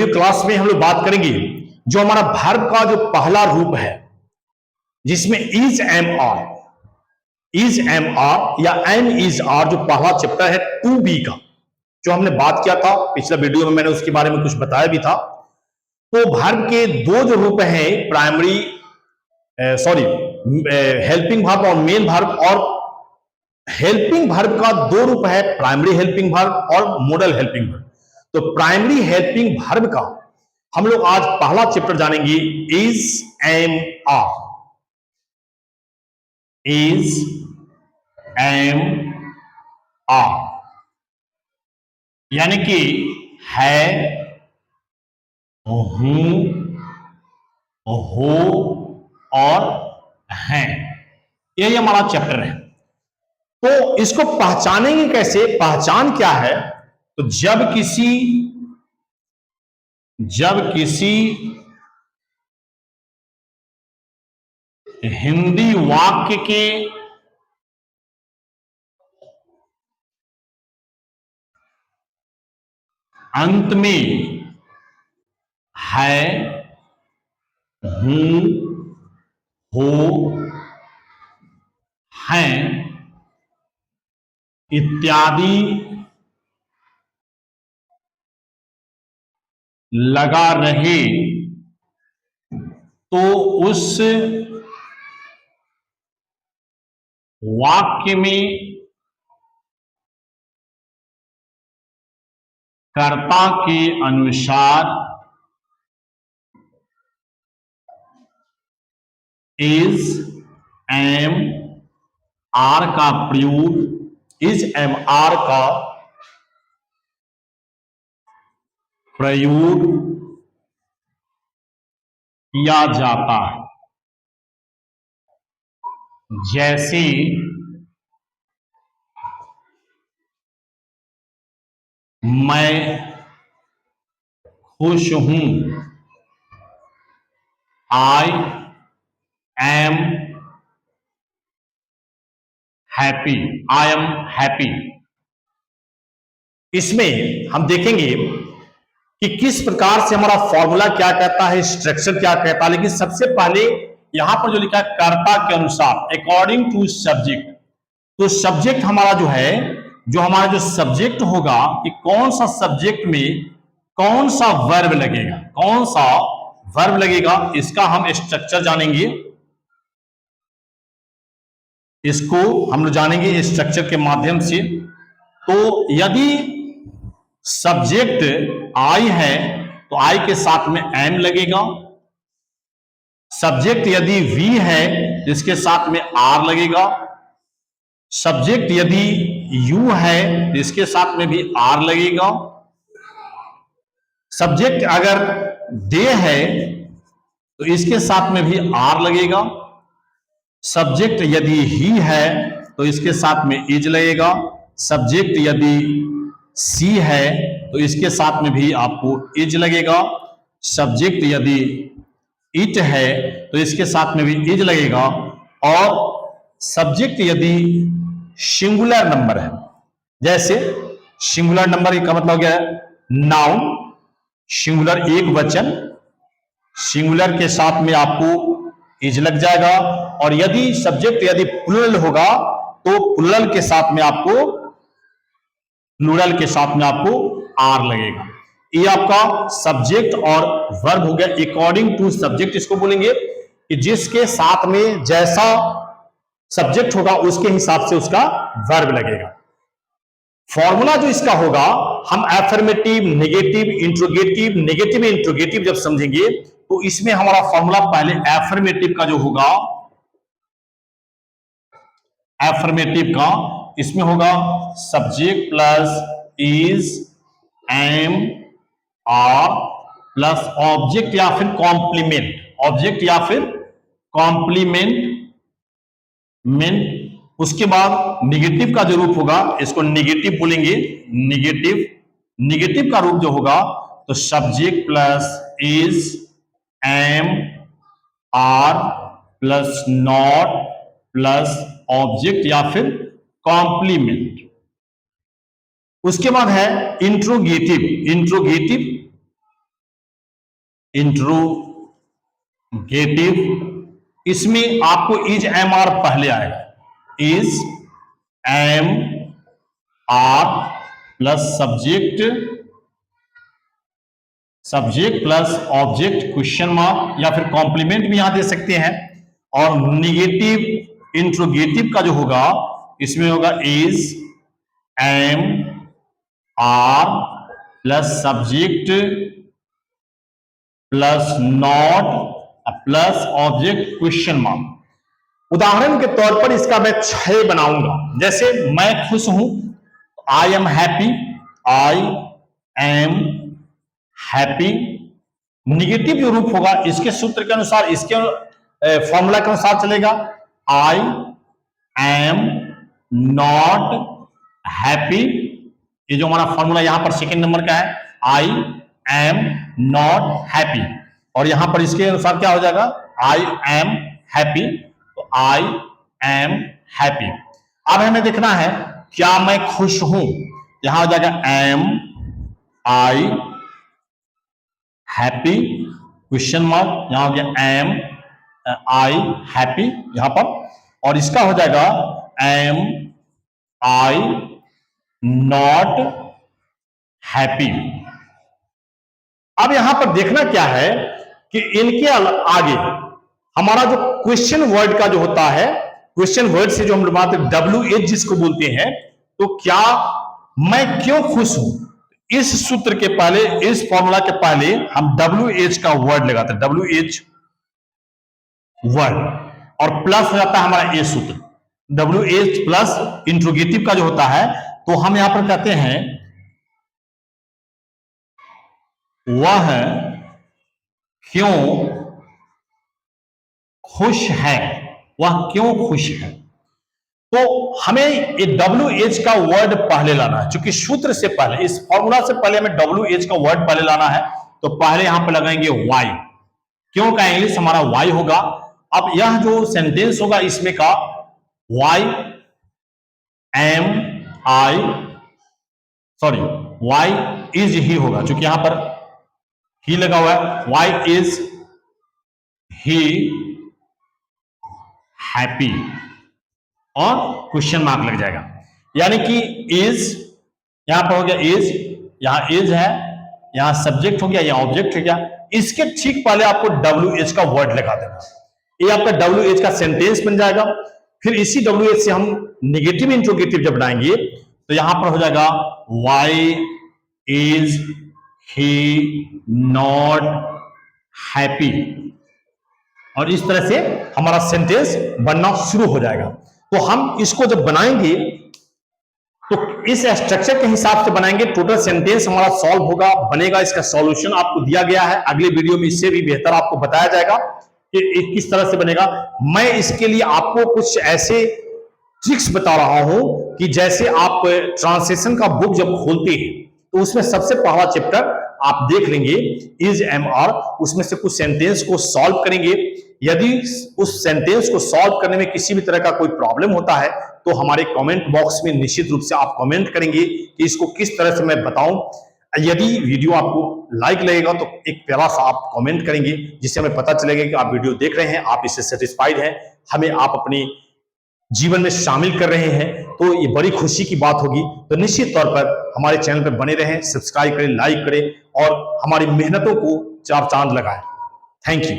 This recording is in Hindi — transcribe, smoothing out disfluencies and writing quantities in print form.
वीडियो क्लास में हम लोग बात करेंगे जो हमारा वर्ब का जो पहला रूप है, जिसमें इज एम आर या एम इज आर, जो पहला चैप्टर है टू बी का, जो हमने बात किया था पिछला वीडियो में, मैंने उसके बारे में कुछ बताया भी था। तो वर्ब के दो जो रूप हैं, प्राइमरी हेल्पिंग वर्ब और मेन वर्ब, और हेल्पिंग वर्ब का दो रूप है, प्राइमरी हेल्पिंग वर्ब और मॉडल हेल्पिंग वर्ब। तो प्राइमरी हेल्पिंग वर्ब का हम लोग आज पहला चैप्टर जानेंगे, is am are. Is am are यानी कि है, हूं, हो और हैं, यही हमारा चैप्टर है। तो इसको पहचानेंगे कैसे? पहचान क्या है? तो जब किसी हिंदी वाक्य के अंत में है, हूं, हो, हैं इत्यादि लगा रहे, तो उस वाक्य में कर्ता के अनुसार इज एम आर का प्रयोग, इज एम आर का प्रयोग किया जाता है। जैसे मैं खुश हूं, I am happy, I am happy. इसमें हम देखेंगे कि किस प्रकार से हमारा फॉर्मूला क्या कहता है, स्ट्रक्चर क्या कहता है। लेकिन सबसे पहले यहां पर जो लिखा है कर्ता के अनुसार, अकॉर्डिंग टू सब्जेक्ट, तो सब्जेक्ट हमारा जो है, जो हमारा जो सब्जेक्ट होगा कि कौन सा सब्जेक्ट में कौन सा वर्ब लगेगा, कौन सा वर्ब लगेगा, इसका हम स्ट्रक्चर जानेंगे। इसको हम लोग जानेंगे स्ट्रक्चर के माध्यम से। तो यदि सब्जेक्ट आई है तो आई के साथ में एम लगेगा। सब्जेक्ट यदि वी है तो इसके साथ में आर लगेगा। सब्जेक्ट यदि यू है तो इसके साथ में भी आर लगेगा। सब्जेक्ट अगर दे है तो इसके साथ में भी आर लगेगा। सब्जेक्ट यदि ही है तो इसके साथ में इज लगेगा। सब्जेक्ट यदि सी है तो इसके साथ में भी आपको इज लगेगा। सब्जेक्ट यदि इट है तो इसके साथ में भी इज लगेगा। और सब्जेक्ट यदि सिंगुलर नंबर है, जैसे सिंगुलर नंबर का मतलब क्या है, नाउन, सिंगुलर एक वचन, सिंगुलर के साथ में आपको इज लग जाएगा। और यदि सब्जेक्ट यदि प्लूरल होगा तो प्लूरल के साथ में आपको आर लगेगा। ये आपका सब्जेक्ट और वर्ब हो गया। अकॉर्डिंग टू सब्जेक्ट इसको बोलेंगे कि जिसके साथ में जैसा सब्जेक्ट होगा उसके हिसाब से उसका वर्ब लगेगा। फॉर्मूला जो इसका होगा, हम affirmative, negative, interrogative, negative interrogative जब समझेंगे तो इसमें हमारा फॉर्मूला पहले एफर्मेटिव का जो होगा, एफर्मेटिव का इसमें होगा subject plus is am are plus object या फिर कॉम्प्लीमेंट, ऑब्जेक्ट या फिर कॉम्प्लीमेंट। उसके बाद निगेटिव का जो रूप होगा इसको निगेटिव बोलेंगे। निगेटिव का रूप जो होगा तो subject plus is am are plus not plus object या फिर कॉम्प्लीमेंट। उसके बाद है इंट्रोगेटिव। इंट्रोगेटिव, इसमें आपको इज एम आर पहले आएगा, is am are plus subject plus object question mark, या फिर कॉम्प्लीमेंट भी यहां दे सकते हैं। और निगेटिव इंट्रोगेटिव का जो होगा इसमें होगा is am are plus subject plus not plus object question mark. उदाहरण के तौर पर इसका मैं 6 बनाऊंगा। जैसे मैं खुश हूं, I am happy, I am happy. Negative जो रूप होगा इसके सूत्र के अनुसार, इसके फॉर्मूला के अनुसार चलेगा, आई एम नॉट हैप्पी। ये जो हमारा फॉर्मूला यहां पर सेकंड नंबर का है, आई एम नॉट हैप्पी। और यहां पर इसके अनुसार क्या हो जाएगा, आई एम हैप्पी, तो आई एम हैप्पी। अब हमें देखना है क्या मैं खुश हूं, यहां हो जाएगा एम आई हैप्पी क्वेश्चन मार्क, यहां हो गया एम आई हैप्पी यहां पर। और इसका हो जाएगा एम आई नॉट हैप्पी। अब यहां पर देखना क्या है कि इनके आगे हमारा जो क्वेश्चन वर्ड का जो होता है, क्वेश्चन वर्ड से जो हम लोग बात WH जिसको बोलते हैं, तो क्या मैं क्यों खुश हूं, इस सूत्र के पहले, इस फॉर्मूला के पहले हम WH का वर्ड लगाते हैं, WH वर्ड, और प्लस हो जाता है हमारा ये सूत्र WH प्लस इंट्रोगेटिव का जो होता है। तो हम यहां पर कहते हैं वह क्यों खुश है, वह क्यों खुश है। तो हमें ये WH का वर्ड पहले लाना है, क्योंकि सूत्र से पहले, इस फॉर्मूला से पहले हमें WH का वर्ड पहले लाना है। तो पहले यहां पर लगाएंगे Y, क्यों का इंग्लिश हमारा Y होगा। अब यह जो सेंटेंस होगा इसमें का Y इज ही होगा, क्योंकि यहां पर ही लगा हुआ है, Y इज ही हैप्पी, और क्वेश्चन मार्क लग जाएगा। यानी कि इज यहां पर हो गया, यहां इज है, यहां सब्जेक्ट हो गया, यहां ऑब्जेक्ट हो गया। इसके ठीक पहले आपको WH का वर्ड लगा देना, ये आपका WH का सेंटेंस बन जाएगा। फिर इसी WH से हम नेगेटिव इंट्रोगेटिव जब बनाएंगे तो यहां पर हो जाएगा why is he not happy, और इस तरह से हमारा सेंटेंस बनना शुरू हो जाएगा। तो हम इसको जब बनाएंगे तो इस स्ट्रक्चर के हिसाब से बनाएंगे, टोटल सेंटेंस हमारा सॉल्व होगा, बनेगा। इसका सॉल्यूशन आपको दिया गया है, अगले वीडियो में इससे भी बेहतर आपको बताया जाएगा कि किस तरह से बनेगा। मैं इसके लिए आपको कुछ ऐसे ट्रिक्स बता रहा हूं कि जैसे आप ट्रांसलेशन का बुक जब खोलते हैं तो उसमें सबसे पहला चैप्टर आप देख लेंगे इज एम आर, उसमें से कुछ सेंटेंस को सॉल्व करेंगे। यदि उस सेंटेंस को सॉल्व करने में किसी भी तरह का कोई प्रॉब्लम होता है तो हमारे कमेंट बॉक्स में निश्चित रूप से आप कमेंट करेंगे कि इसको किस तरह से मैं बताऊं। यदि वीडियो आपको लाइक लगेगा तो एक प्यारा सा आप कमेंट करेंगे, जिससे हमें पता चलेगा कि आप वीडियो देख रहे हैं, आप इससे सेटिस्फाइड हैं, हमें आप अपने जीवन में शामिल कर रहे हैं, तो ये बड़ी खुशी की बात होगी। तो निश्चित तौर पर हमारे चैनल पर बने रहें, सब्सक्राइब करें, लाइक करें और हमारी मेहनतों को चार चांद लगाएं। Thank you.